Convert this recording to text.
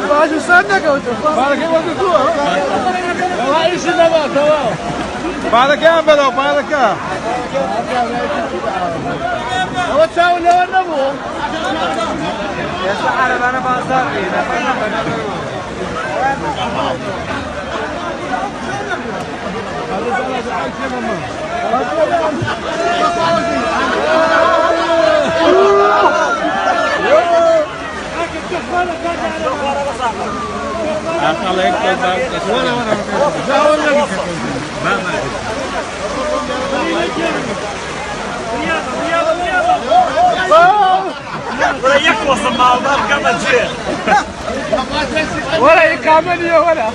Baju sana ka uto. Para que você tua. Vai isso da volta, ó. Para cá, Belo, para cá. Vou tchau, não vou. Essa caravana passa aqui, na ولا يخلص الموضوع كما جاء ولا يكمل يا ولا